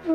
Jai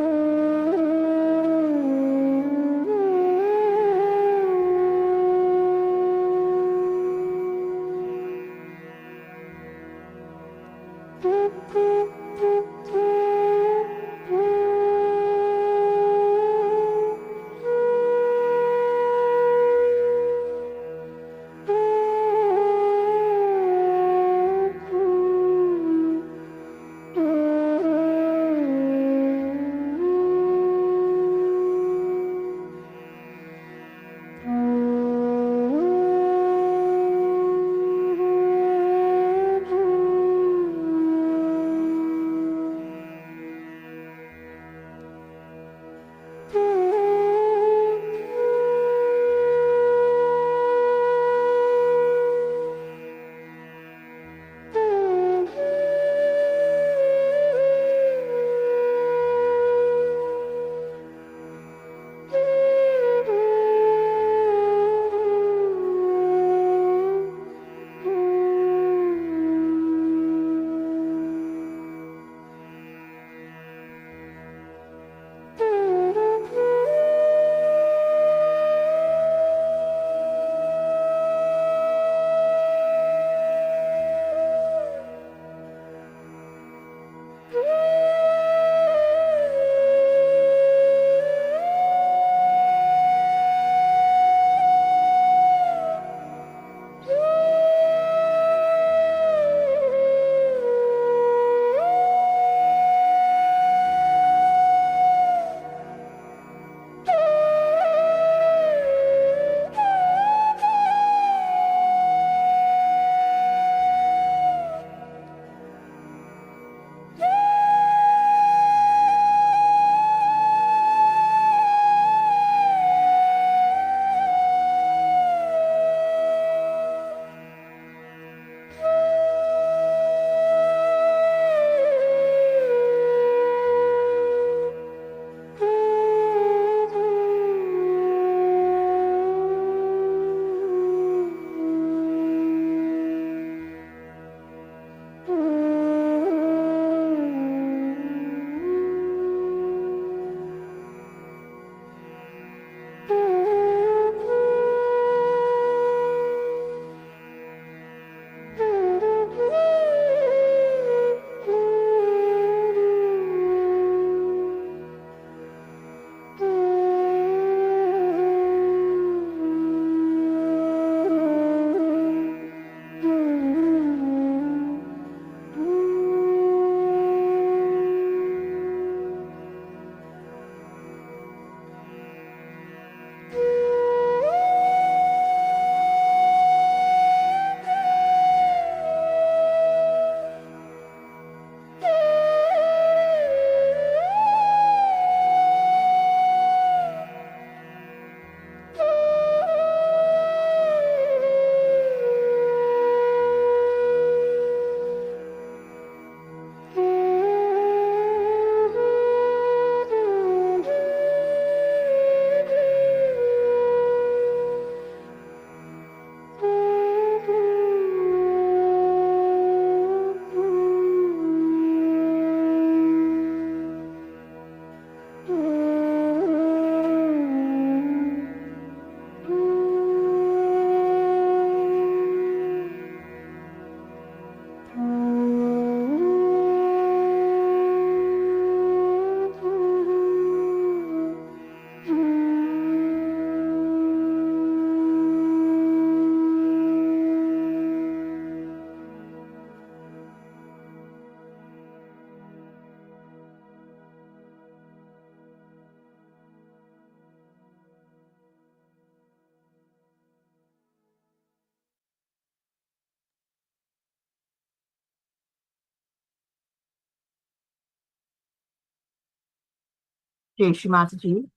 Shri Mataji.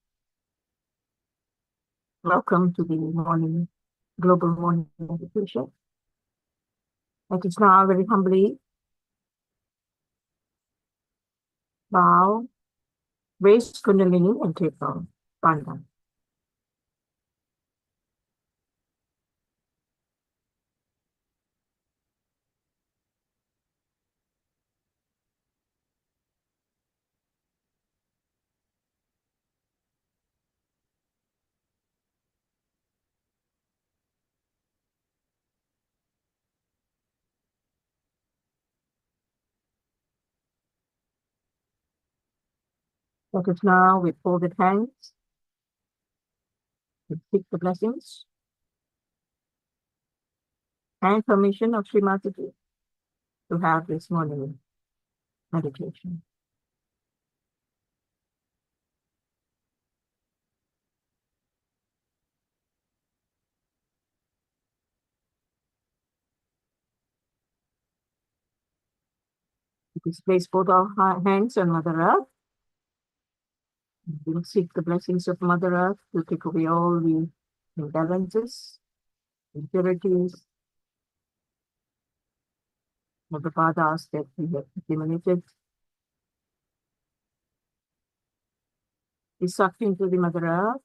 Welcome to the global morning meditation. Let us now very humbly bow, raise Kundalini and take on Bandha. Let us now, with folded hands, seek the blessings and permission of Sri Mataji to have this morning meditation. Please place both our hands on Mother Earth. We will seek the blessings of Mother Earth to take away all the imbalances, impurities, of the pathas that we have eliminated. We suck into the Mother Earth.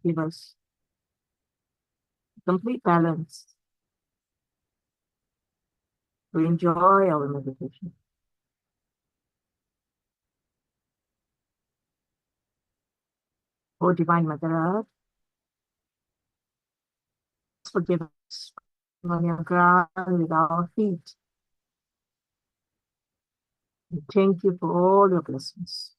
Give us complete balance to enjoy our meditation. O Divine Mother Earth, forgive us on your ground with our feet. And thank you for all your blessings.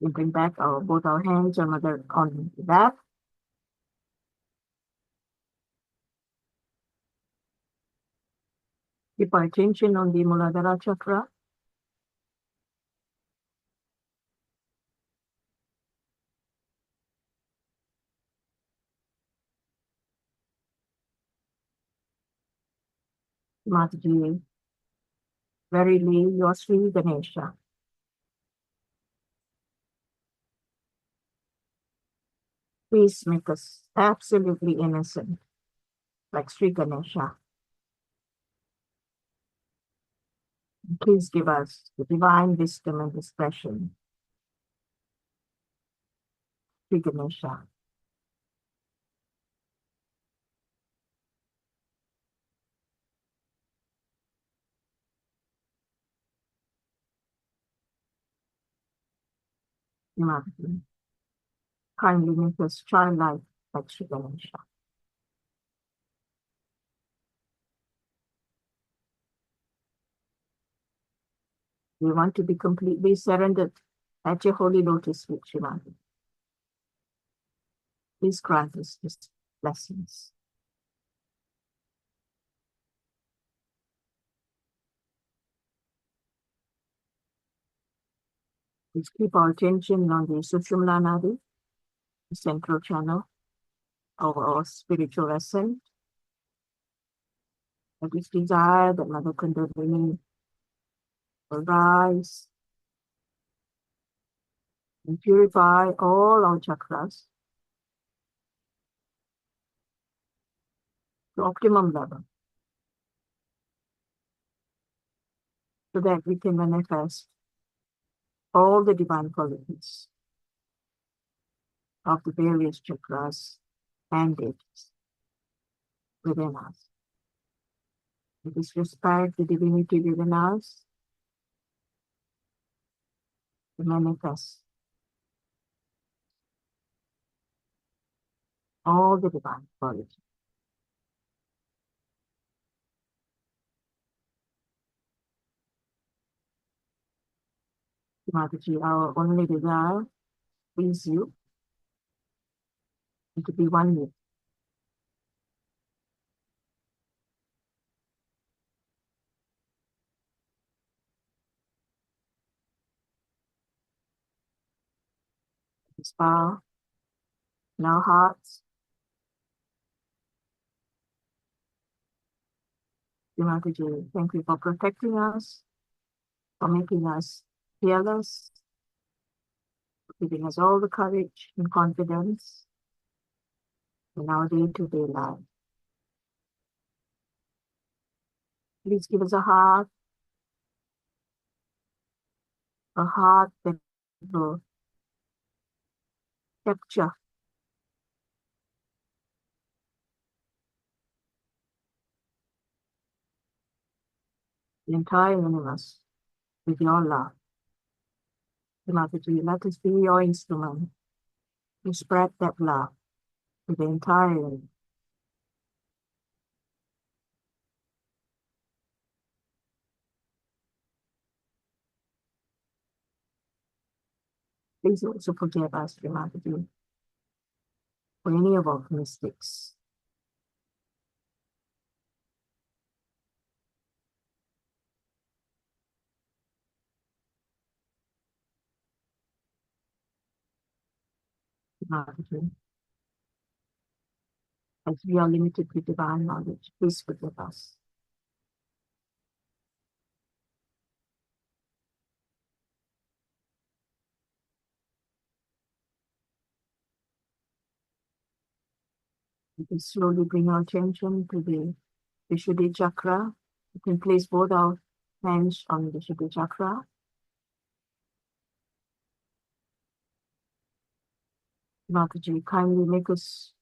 We bring back both our hands on the back. Keep our attention on the Muladhara chakra. Mataji, verily you are Sri Ganesha. Please make us absolutely innocent, like Sri Ganesha. Please give us the divine wisdom and discretion, Sri Ganesha. Mataji, kindly make us childlike like Sri Ganesha. We want to be completely surrendered at your holy lotus feet, Sri Mataji. Please grant us these blessings. Please keep our attention on the Sushumna Nadi, the central channel of our spiritual ascent. That is desire that Mother Kundalini will rise and purify all our chakras to optimum level, so that we can manifest all the divine qualities of the various chakras and deities within us. It is respect the divinity within us to manifest all the divine qualities. Mataji, our only desire is you and to be one with you. This power in our hearts. Mataji, thank you for protecting us, for making us fearless, for giving us all the courage and confidence in our day-to-day life. Please give us a heart that will capture the entire universe with your love. Mataji, let us be your instrument to spread that love to the entire universe. Please also forgive us, Mataji, for any of our mistakes. Mataji, as we are limited with divine knowledge, please forgive us. We can slowly bring our attention to the Vishuddhi chakra. You can place both our hands on the Vishuddhi chakra. Mataji, kindly make us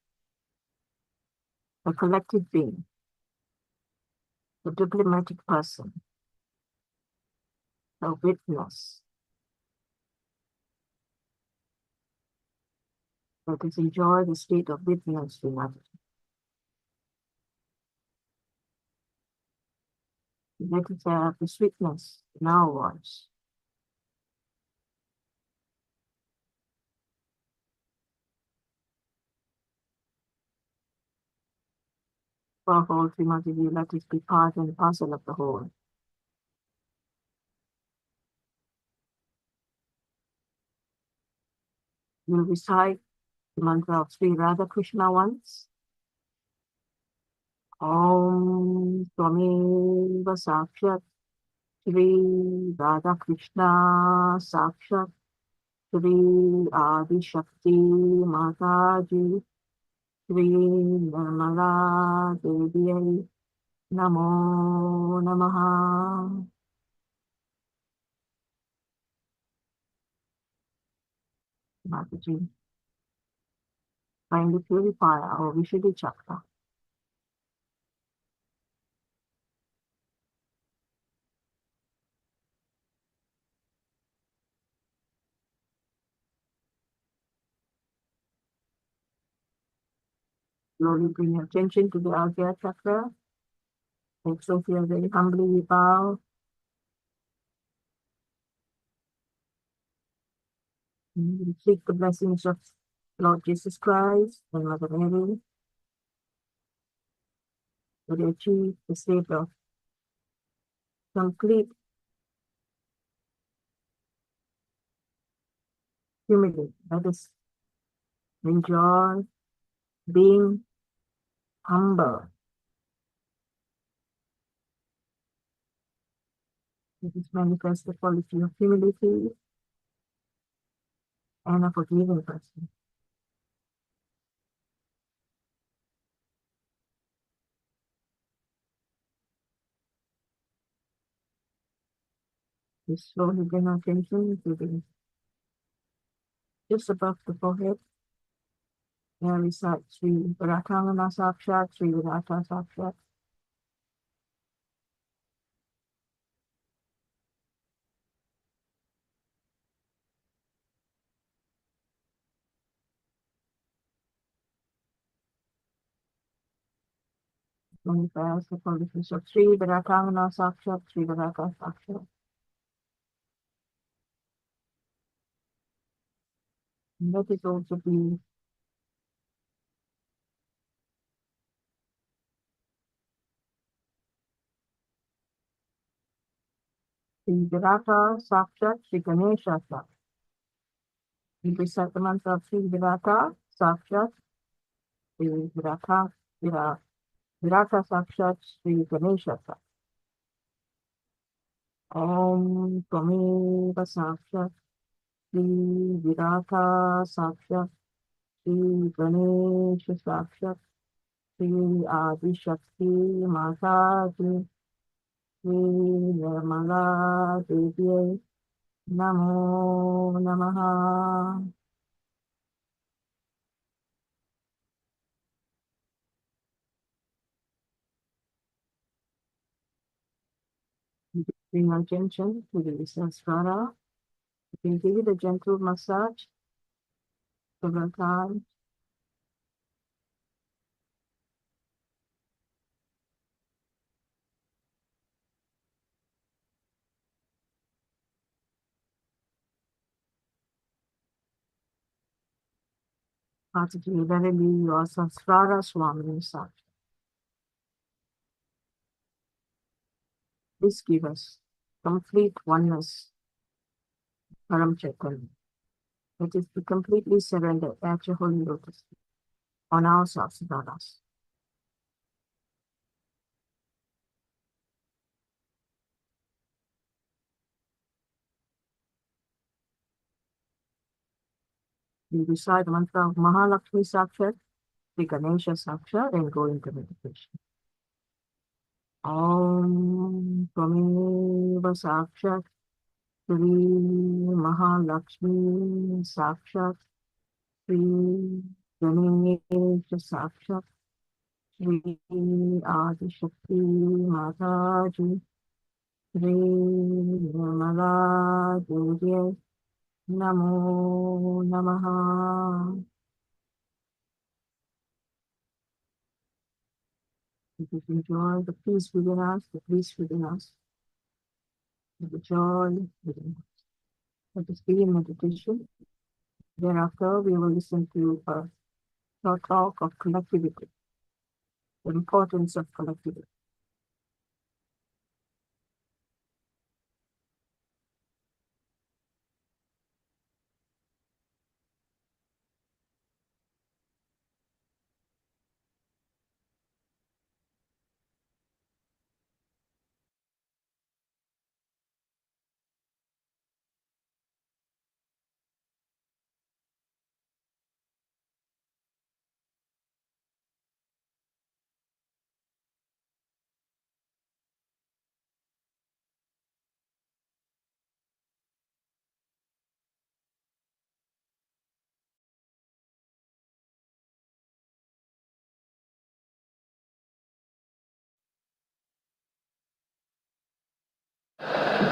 a collective being, a diplomatic person, a witness. Let us enjoy the state of witness, Mataji. Let us have the sweetness in our voice. For whole Mataji, let us be part and parcel of the whole. We'll recite the mantra of Sri Radha Krishna once. Om Swameva Sakshat Shri Radha Krishna Sakshat Shri Adi Shakti Mataji Shri Nirmala Devi Namo Namaha. Mataji, kindly purify our Vishuddhi chakra. Slowly bring your attention to the Ajna chakra. Also feel very humbly we bow. We seek the blessings of Lord Jesus Christ and Mother Mary to achieve the state of complete humility. Let us enjoy being humble. Let us manifest the quality of humility and a forgiving person. We slowly bring our attention to the just above the forehead. And recite Sri Viratangana Sakshat, Sri Virata Sakshat. Manifest the qualities of Sri Viratangana Sakshat, Sri Virata Sakshat. And let it also be Sri Virata Sakshat, Sri Ganesha Sakshat. We recite the mantra of Sri Virata Sakshat, Sri Virata, Virata Sakshat, Sri Ganesha Sakshat. Om Twameva Sakshat, Sri Virata Sakshat, Sri Ganesha Sakshat, Sri Adi Shakti Mataji, Sri Nirmala Devi Namo Namaha. We Bring your attention to the Sahasrara. You can give it a gentle massage several times. Particularly verily you are Sahasrara Swami Sat. This gives us complete oneness, Param Chaitanya. That is to completely surrender at your holy lotus on our Sahasraras. We recite the mantra of Mahalakshmi Sakshat, the Ganesha Sakshat, and go into meditation. Om Tvameva Sakshat Sri Mahalakshmi Sakshat Sri Ganesha Sakshat Sri Adi Shakti Mataji Sri Nirmala Devi Namo Namaha. Please enjoy the peace within us, the peace within us, the joy within us. Let us be in meditation. Thereafter, we will listen to a short talk of collectivity, the importance of collectivity.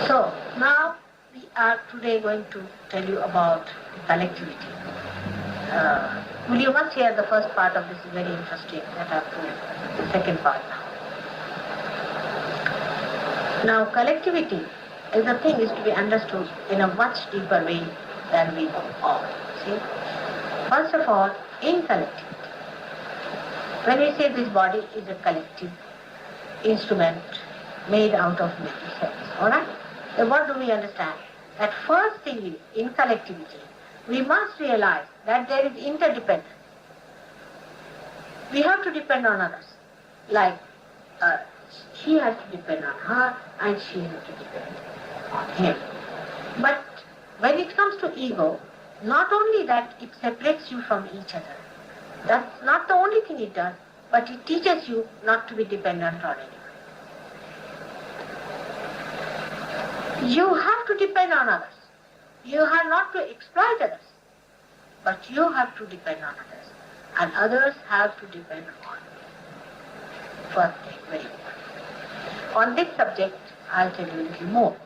So now we are today going to tell you about collectivity. Well, you must hear the first part of this is very interesting. Let us do the second part now. Now collectivity is a thing is to be understood in a much deeper way than we know all. See? First of all, in collectivity, when we say this body is a collective instrument made out of many cells, alright? Then what do we understand? That first thing is, in collectivity, we must realize that there is interdependence. We have to depend on others. Like, she has to depend on her and she has to depend on him. But when it comes to ego, not only that it separates you from each other, that's not the only thing it does, but it teaches you not to be dependent on anyone. You have to depend on others. You have not to exploit others, but you have to depend on others. And others have to depend on you. First thing, very important. On this subject, I'll tell you a little more.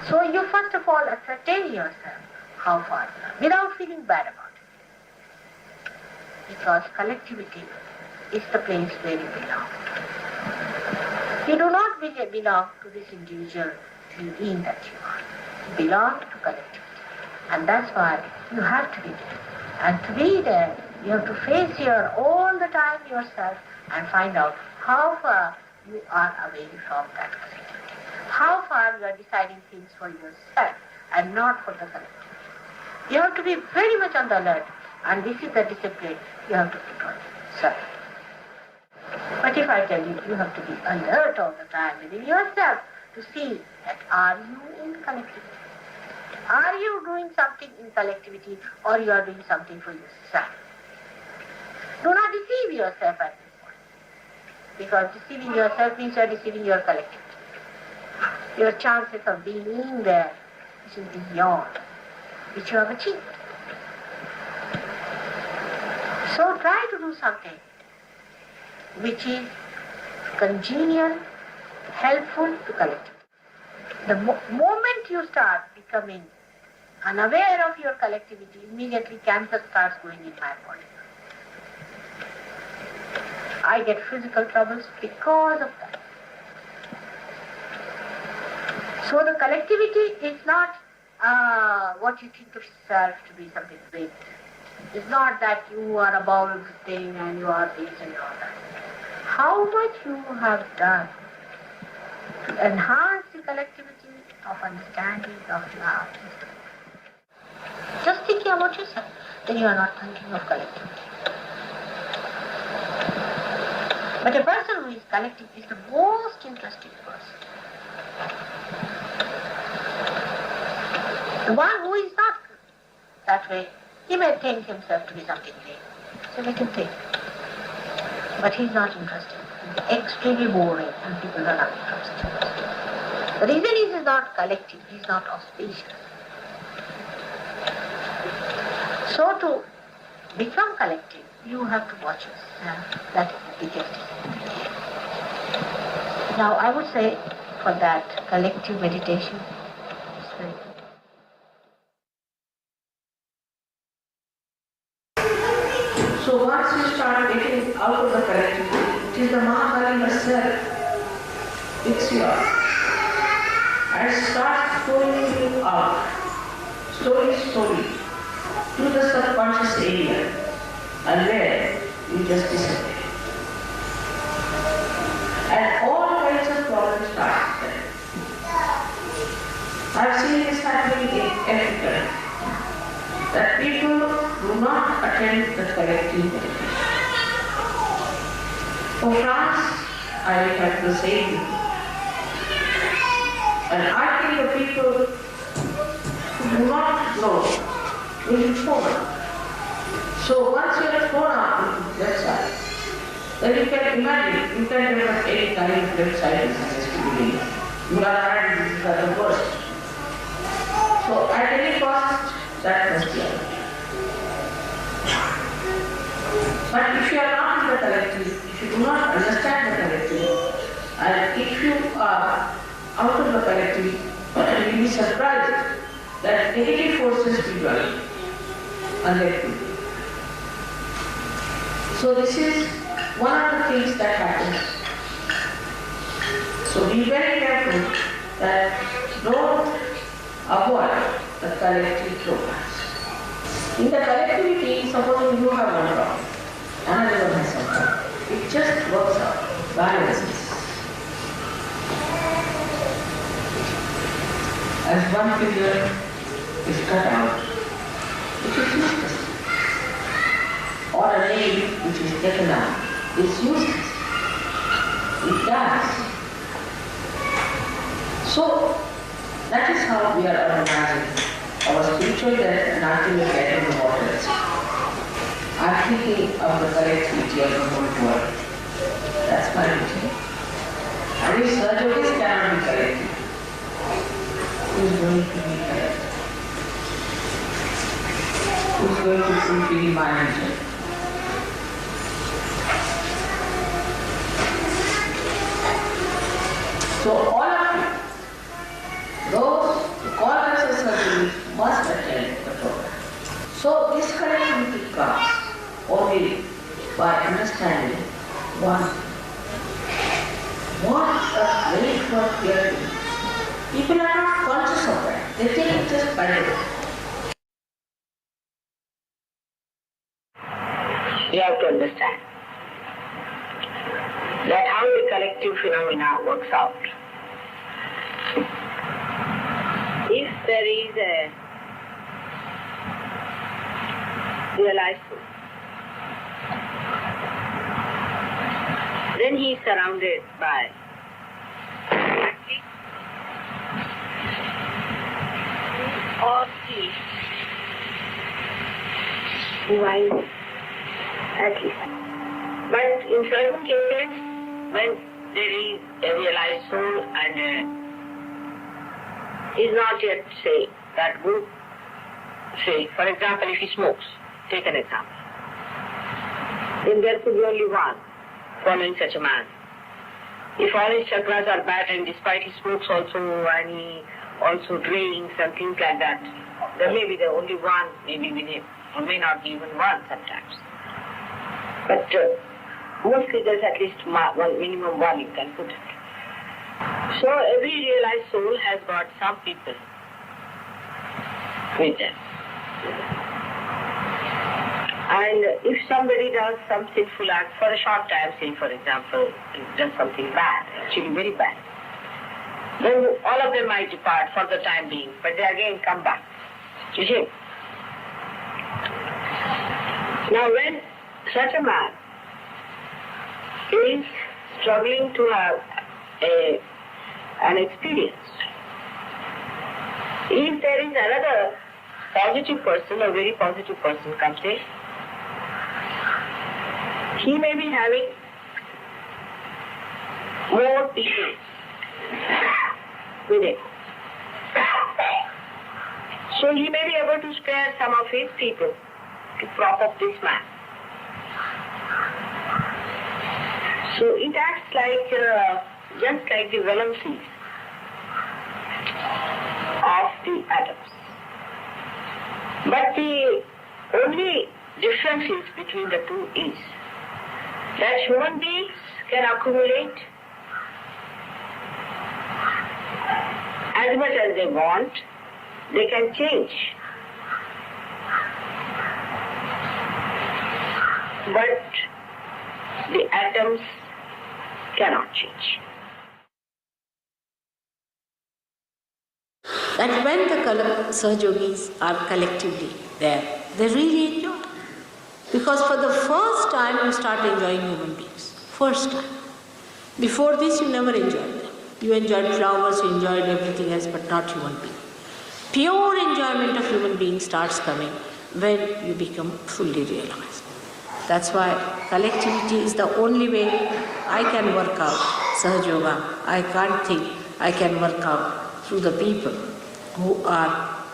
So you first of all ascertain yourself how far you are, without feeling bad about it. Because collectivity is the place where you belong. You do not belong to this individual being that you are. You belong to collectivity. And that's why you have to be there. And to be there, you have to face here all the time yourself and find out how far you are away from that collectivity. How far you are deciding things for yourself and not for the collective. You have to be very much on the alert, and this is the discipline you have to put on yourself. But if I tell you, you have to be alert all the time within yourself to see that are you in collectivity? Are you doing something in collectivity or you are doing something for yourself? Do not deceive yourself at this point. Because deceiving yourself means you are deceiving your collectivity. Your chances of being there is beyond which you have achieved. So try to do something which is congenial, helpful to collectivity. The moment you start becoming unaware of your collectivity, immediately cancer starts going in my body. I get physical troubles because of that. So the collectivity is not what you think of yourself to be something big. It's not that you are above everything and you are this and all that. How much you have done to enhance the collectivity of understanding, of love. Just thinking about yourself, then you are not thinking of collectivity. But a person who is collective is the most interesting person. The one who is not that way, he may think himself to be something big. So let him think. But he's not interested. He's extremely boring and people are not interested. The reason he is not collective, he is not auspicious. So to become collective, you have to watch yourself. That is the biggest thing. Now I would say for that collective meditation, it's very good. So once you start getting out of the collectivity, it is the Mahabali herself picks you up and starts pulling you out, slowly, to the subconscious area, and there you just disappear. And all kinds of problems start there. I've seen this happening in Africa, that people do not attend the collective meditation. For France, I have the same. And I think the people who do not know will be forward. So once you are thrown out into that side, then you can imagine, you can develop any kind of website business to begin. You are already, this is the worst. So at any cost, that must be out. But if you are not in the collective, if you do not understand the collective, and if you are out of the collective, you will be surprised that negative forces will join unlike. So this is one of the things that happens. So be very careful that don't avoid the collective programs. In the collectivity, suppose you have one problem, another one has some problem. It just works out, balances. As one figure is cut out, it is useless. Or a nail which is taken out is useless. It dies. So that is how we are organizing our spiritual death and ultimate death in the waters. I'm thinking of the collectivity of the whole world. That's my routine. And if SAHAJA Yoga cannot be collective, who is going to be collective? Who is going to fulfill my mission? So all of you, those who call themselves SAHAJA must attend the program. So this collectivity comes only by understanding one. What a great work we are doing. People are not conscious of that. They take it just by the way. You have to understand that how the collective phenomena works out. If there is a realized soul, then he is surrounded by or he divine at least. But in certain cases, when there is a realized soul and is not yet, say, that good, say, for example, if he smokes, take an example, then there could be only one following such a man. if all his chakras are bad and despite he smokes also and he also drinks and things like that, there may be the only one maybe with him, or may not be even one sometimes. But mostly there's at least one, minimum one you can put it. So every realized soul has got some people with them. And if somebody does some sinful act for a short time, say for example, does something bad, actually very bad, then all of them might depart for the time being, but they again come back to him. Now when such a man is struggling to have an experience, if there is another positive person, a very positive person comes in, he may be having more people with him. So he may be able to spare some of his people to prop up this man. So it acts like, just like the valencies of the atoms. But the only difference is between the two is that human beings can accumulate as much as they want, they can change. But the atoms cannot change. That when the Sahaja Yogis are collectively there, they really enjoy. Because for the first time you start enjoying human beings. First time. Before this you never enjoyed them. You enjoyed flowers, you enjoyed everything else, but not human beings. Pure enjoyment of human beings starts coming when you become fully realized. That's why collectivity is the only way I can work out Sahaja Yoga. I can't think I can work out through the people who are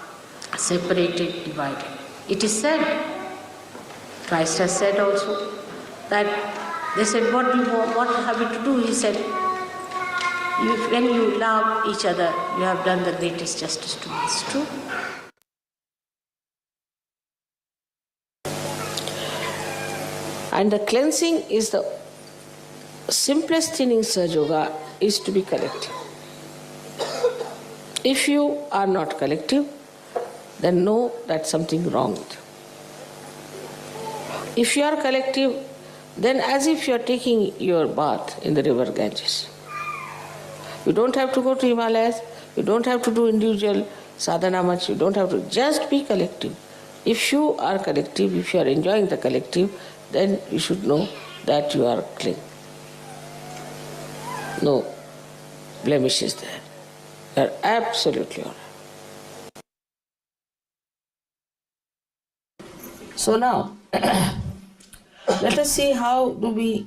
separated, divided. It is said, Christ has said also, that they said, what have you to do? He said, when you love each other, you have done the greatest justice to me. It's true. And the cleansing is the simplest thing in Sahaja Yoga is to be collective. If you are not collective, then know that something wrong with you. If you are collective, then as if you are taking your bath in the river Ganges. You don't have to go to Himalayas, you don't have to do individual sadhana much, you don't have to, just be collective. If you are collective, if you are enjoying the collective, then you should know that you are clean. No blemishes there. You are absolutely all right. So now, let us see how do we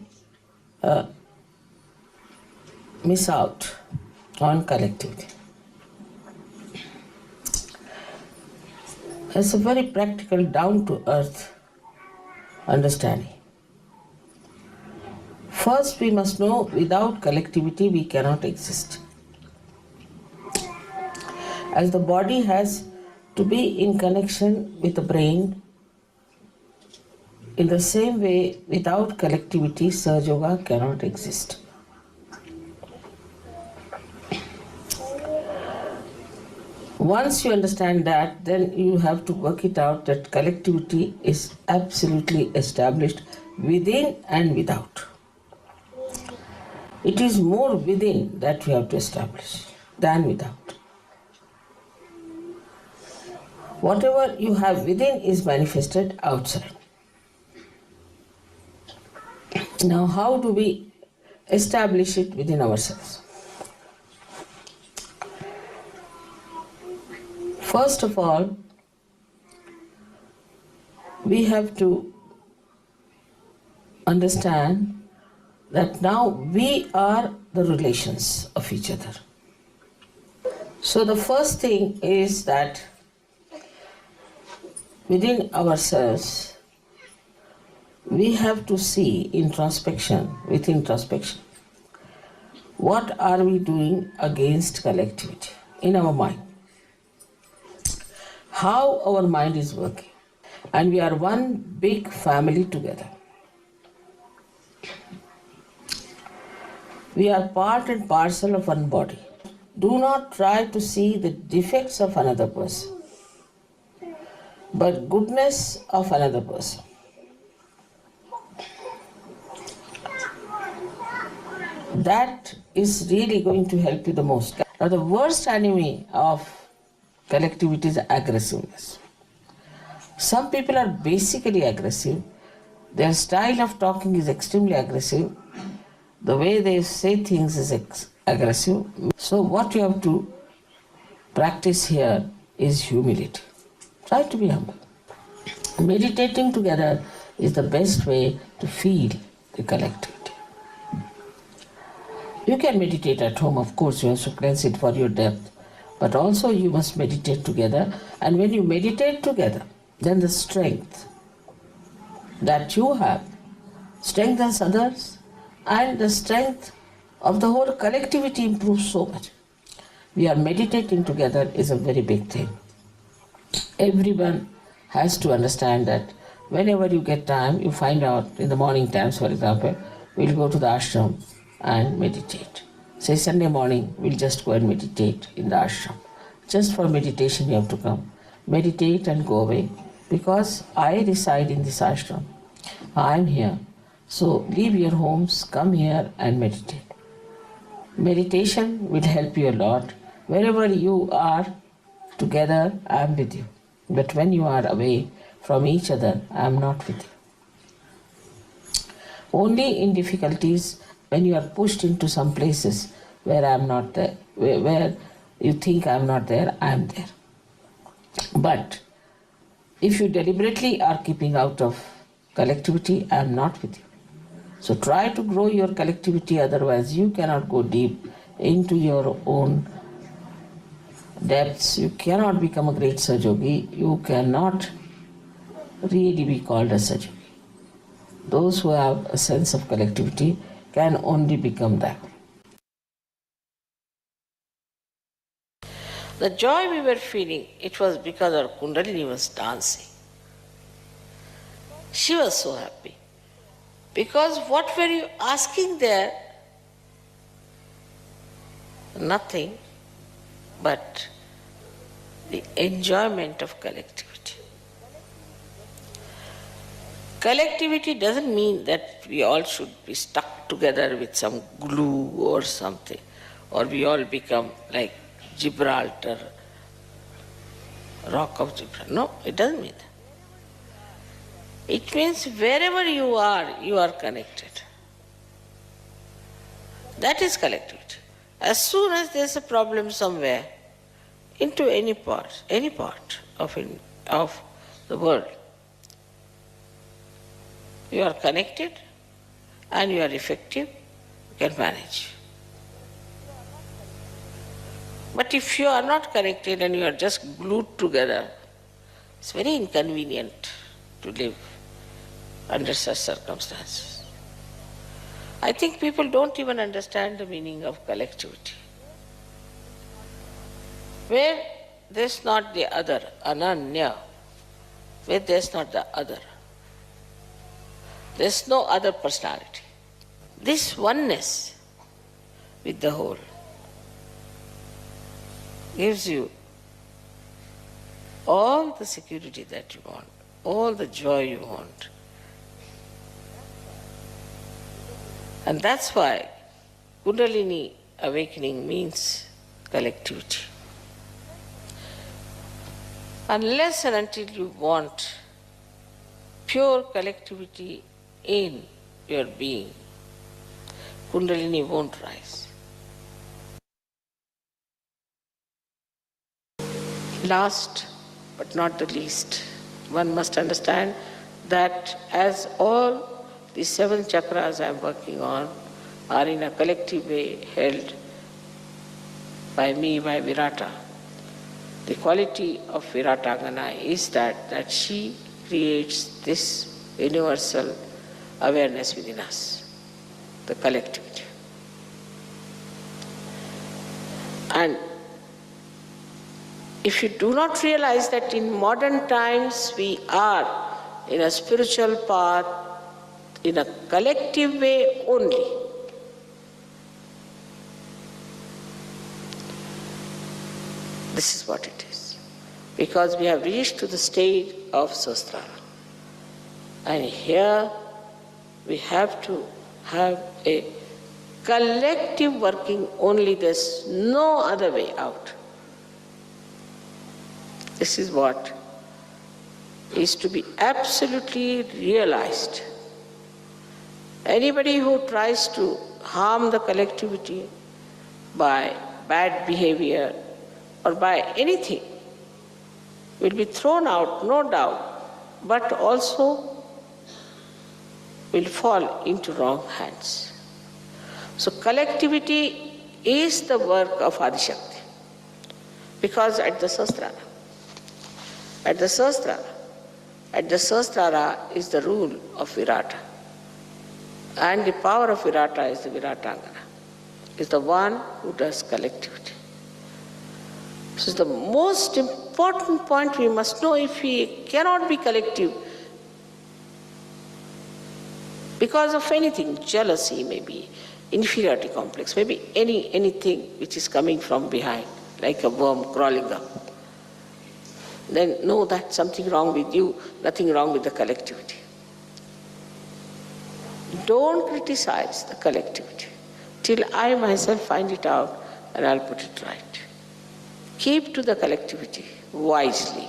miss out on collectivity. It's a very practical, down-to-earth understanding. First, we must know without collectivity we cannot exist. As the body has to be in connection with the brain, in the same way, without collectivity, Sahaja Yoga cannot exist. Once you understand that, then you have to work it out that collectivity is absolutely established within and without. It is more within that we have to establish than without. Whatever you have within is manifested outside. Now, how do we establish it within ourselves? First of all, we have to understand that now we are the relations of each other. So the first thing is that within ourselves, we have to see introspection, with introspection, What are we doing against collectivity in our mind? How our mind is working. And we are one big family together. We are part and parcel of one body. Do not try to see the defects of another person, but goodness of another person. That is really going to help you the most. Now, the worst enemy of collectivity is aggressiveness. Some people are basically aggressive. Their style of talking is extremely aggressive. The way they say things is aggressive. So what you have to practice here is humility. Try to be humble. Meditating together is the best way to feel the collectivity. You can meditate at home, of course, you have to cleanse it for your depth. But also you must meditate together. And when you meditate together, then the strength that you have strengthens others, and the strength of the whole collectivity improves so much. We are meditating together is a very big thing. Everyone has to understand that whenever you get time, you find out in the morning times, for example, we'll go to the ashram and meditate. Say Sunday morning, we'll just go and meditate in the ashram. Just for meditation you have to come. Meditate and go away. Because I reside in this ashram. I am here. So leave your homes, come here and meditate. Meditation will help you a lot. Wherever you are together, I am with you. But when you are away from each other, I am not with you. Only in difficulties, when you are pushed into some places where I am not there, where you think I am not there, I am there. But if you deliberately are keeping out of collectivity, I am not with you. So try to grow your collectivity, otherwise you cannot go deep into your own depths. You cannot become a great Sahaja. You cannot really be called a Sahaja. Those who have a sense of collectivity can only become that. The joy we were feeling, it was because our Kundalini was dancing. She was so happy. Because what were you asking there? Nothing but the enjoyment of collectivity. Collectivity doesn't mean that we all should be stuck together with some glue or something, or we all become like Gibraltar, rock of Gibraltar. No, it doesn't mean that. It means wherever you are connected. That is collectivity. As soon as there is a problem somewhere, into any part of the world, you are connected and you are effective, you can manage. But if you are not connected and you are just glued together, it's very inconvenient to live under such circumstances. I think people don't even understand the meaning of collectivity. Where there's not the other, ananya, where there's not the other, there's no other personality. This oneness with the whole gives you all the security that you want, all the joy you want. And that's why Kundalini awakening means collectivity. Unless and until you want pure collectivity in your being, Kundalini won't rise. Last but not the least, one must understand that as all the 7 chakras I am working on are in a collective way held by me, by Virata. The quality of Viratangana is that she creates this universal awareness within us, the collectivity. And if you do not realize that in modern times we are in a spiritual path, in a collective way only, this is what it is. Because we have reached to the stage of Sahasrara. And here we have to have a collective working only, there's no other way out. This is what is to be absolutely realized. Anybody who tries to harm the collectivity by bad behavior or by anything will be thrown out, no doubt, but also will fall into wrong hands. So collectivity is the work of Adishakti, because at the Sahasrara is the rule of Virata. And the power of Virata is the Viratangana, is the one who does collectivity. This is the most important point we must know. If we cannot be collective because of anything, jealousy maybe, inferiority complex, maybe anything which is coming from behind, like a worm crawling up, then know that's something wrong with you, nothing wrong with the collectivity. Don't criticize the collectivity till I myself find it out and I'll put it right. Keep to the collectivity wisely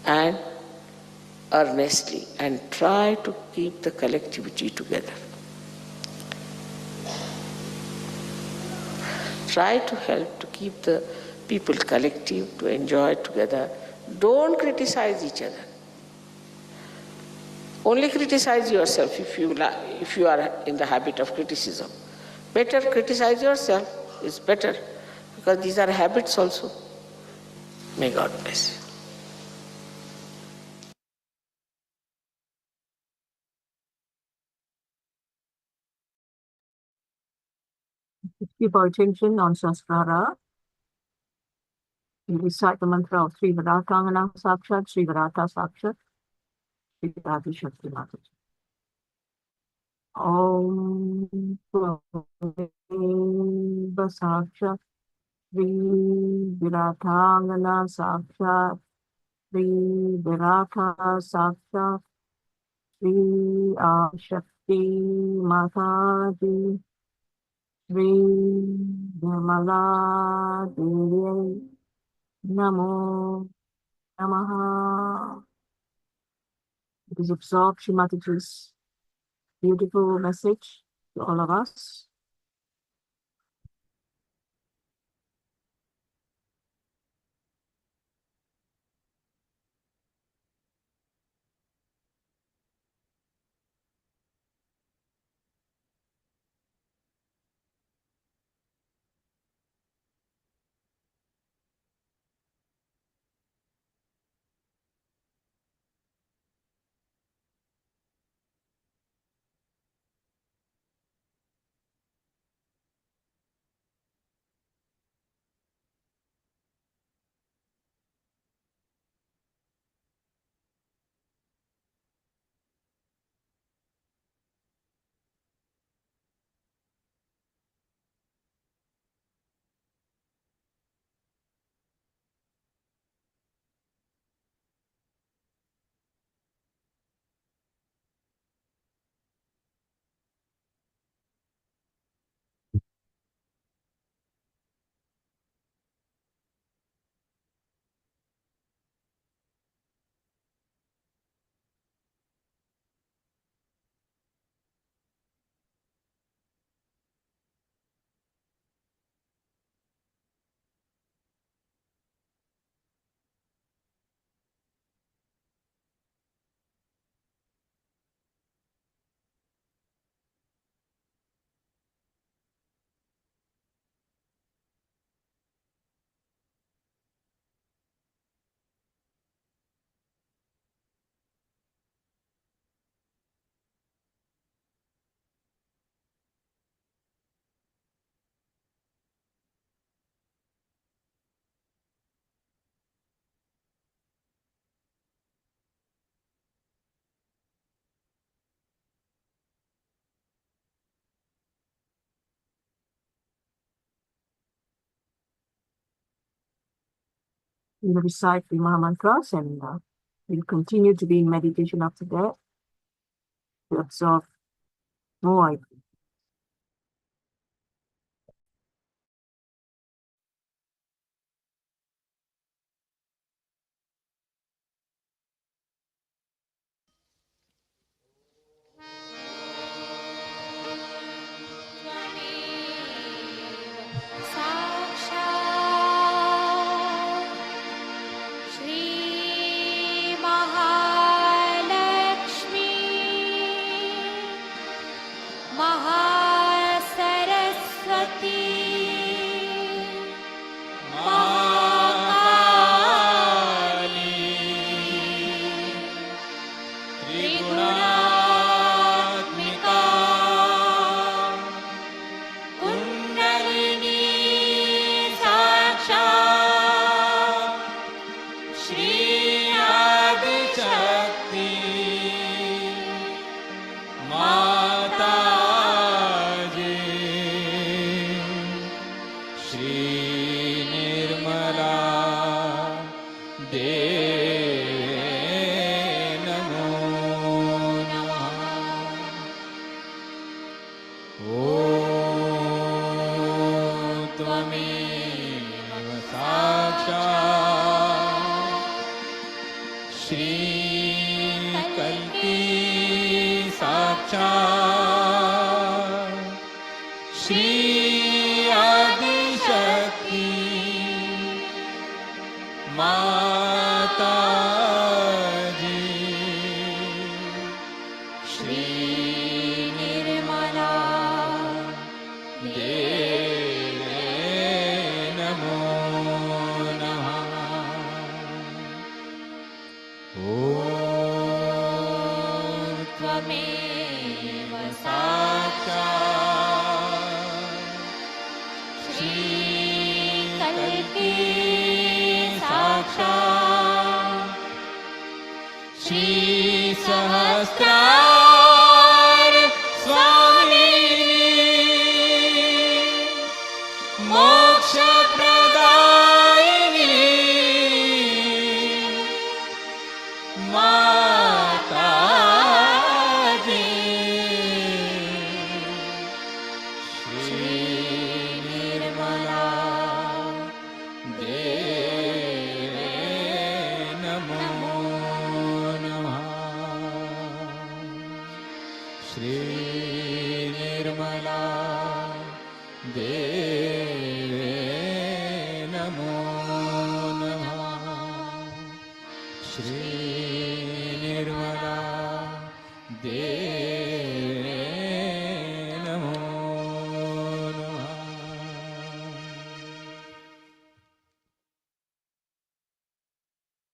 and earnestly and try to keep the collectivity together. Try to help to keep the people collective, to enjoy together. Don't criticize each other. Only criticize yourself if you are in the habit of criticism. Better criticize yourself is better, because these are habits also. May God bless you. Keep our attention on Sahasrara. We recite the mantra of Sri Viratangana Sakshat, Sri Virata Sakshat, Sri Virata Shakti Mataji. Om Purva Sakshat, Sri Viratangana Sakshat, Sri Virata Sakshat, Sri Shakti Mataji, Sri Nirmala Devi Namo Namaha. It is absorbed Shrimatiji's beautiful message to all of us. We'll recite the Maha Mantras and we'll continue to be in meditation after that to absorb more ideas.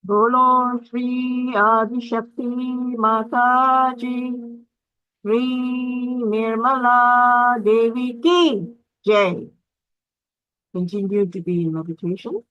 Bolo Shri Adi Shakti Mataji, Shri Nirmala Devi Ki Jai. Continue to be in meditation.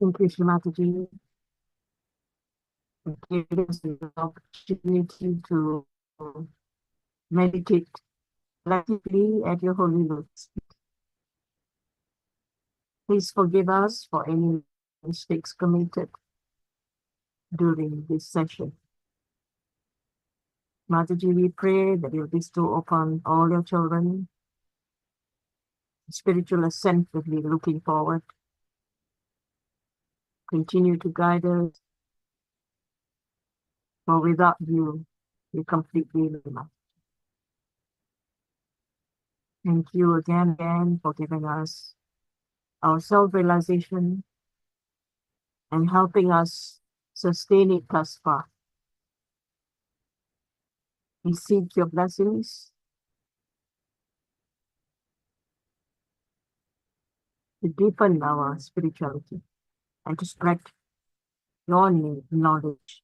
Thank you, Mataji, for giving us the opportunity to meditate collectively at your holy looks. Please forgive us for any mistakes committed during this session. Mataji, we pray that you'll bestow upon all your children spiritual ascent that we're looking forward. Continue to guide us, for without you, we completely lost. Thank you again for giving us our self-realization and helping us sustain it thus far. We seek your blessings to deepen our spirituality and to spread your knowledge,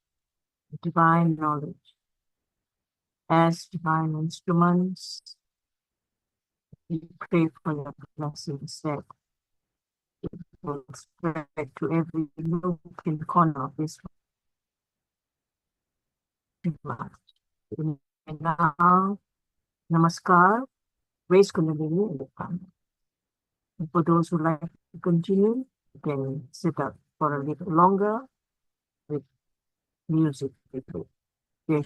divine knowledge. As divine instruments, we pray for your blessings that it will spread to every nook and corner of this world. And now, Namaskar, raise Kundalini in the front. And for those who like to continue, you can sit up for a little longer with music. Yes.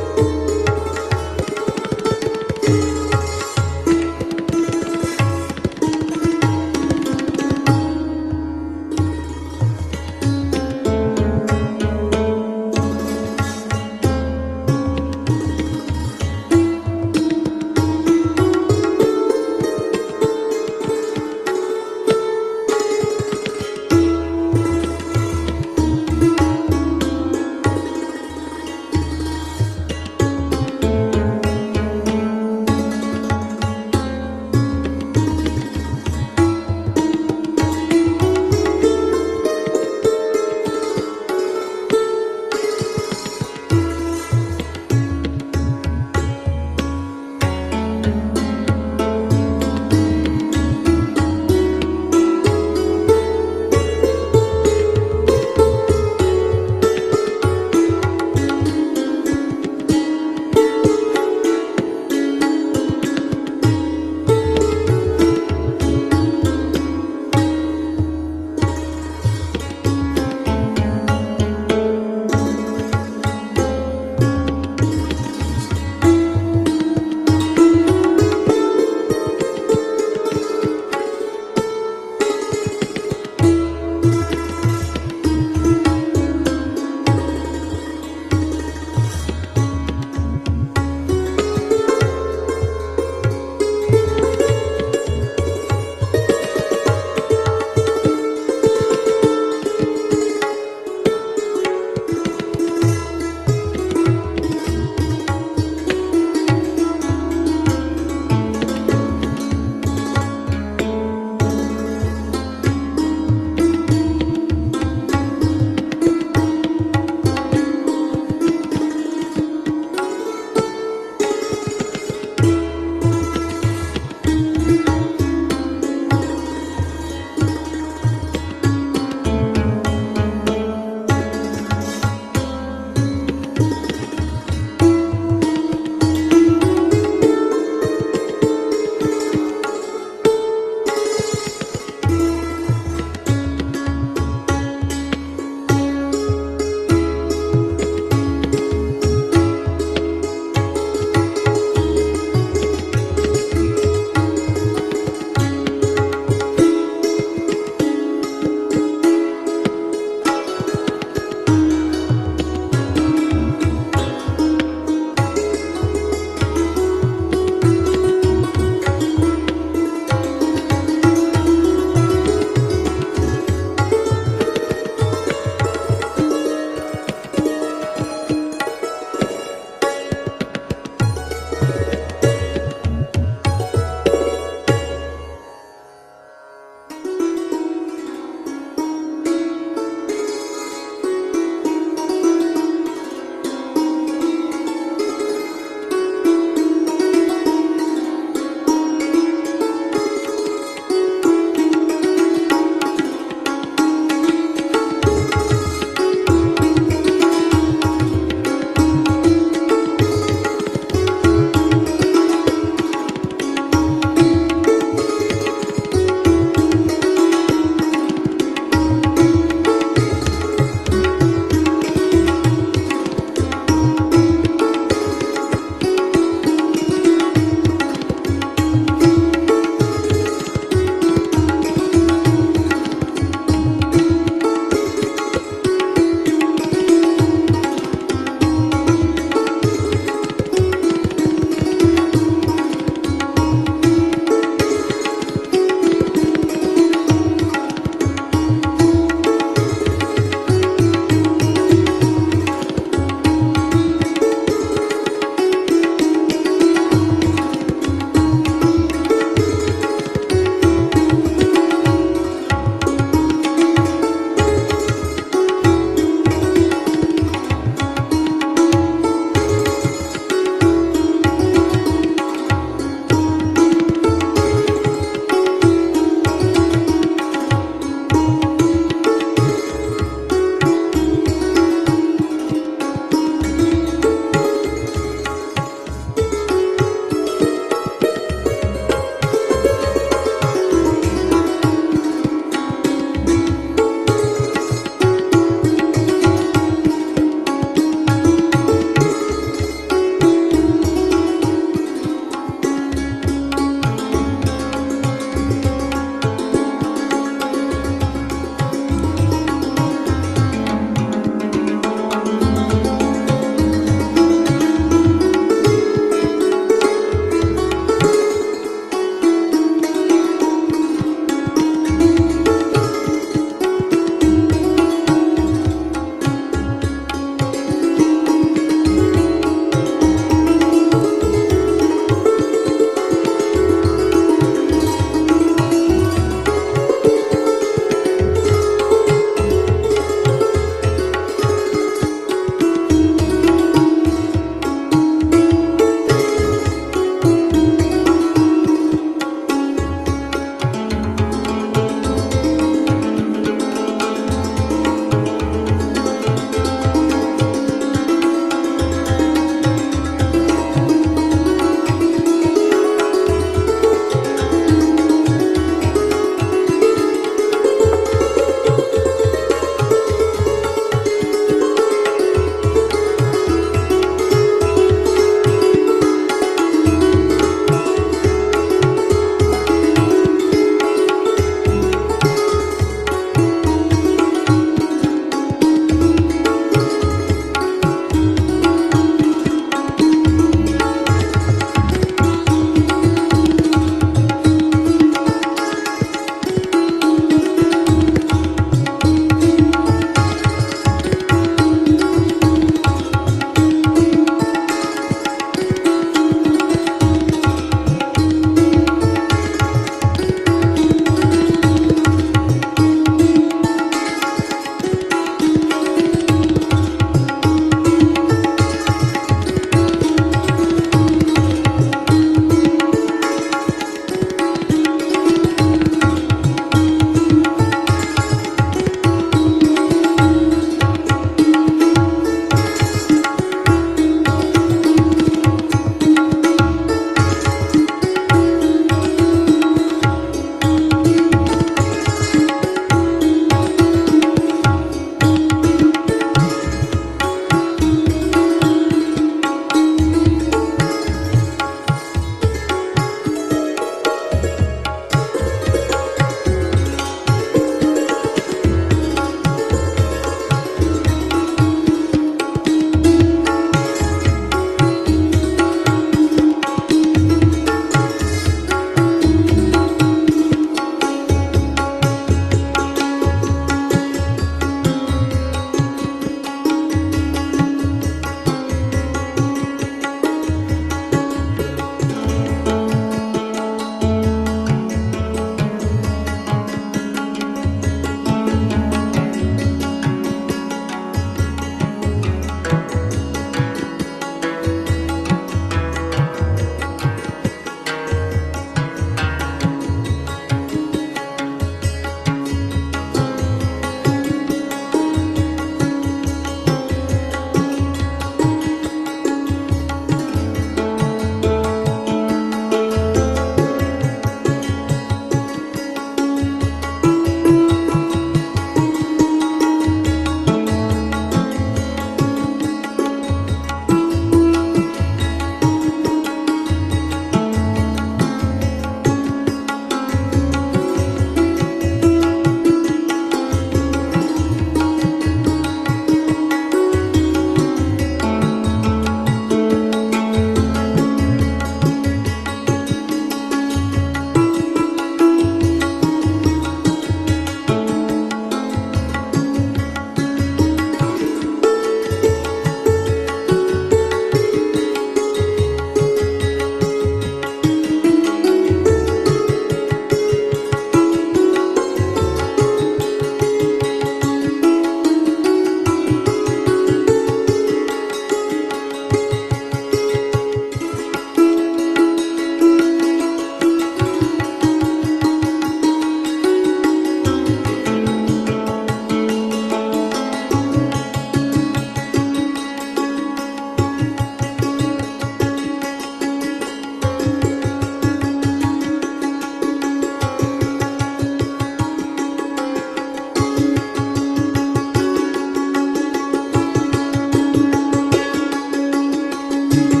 you.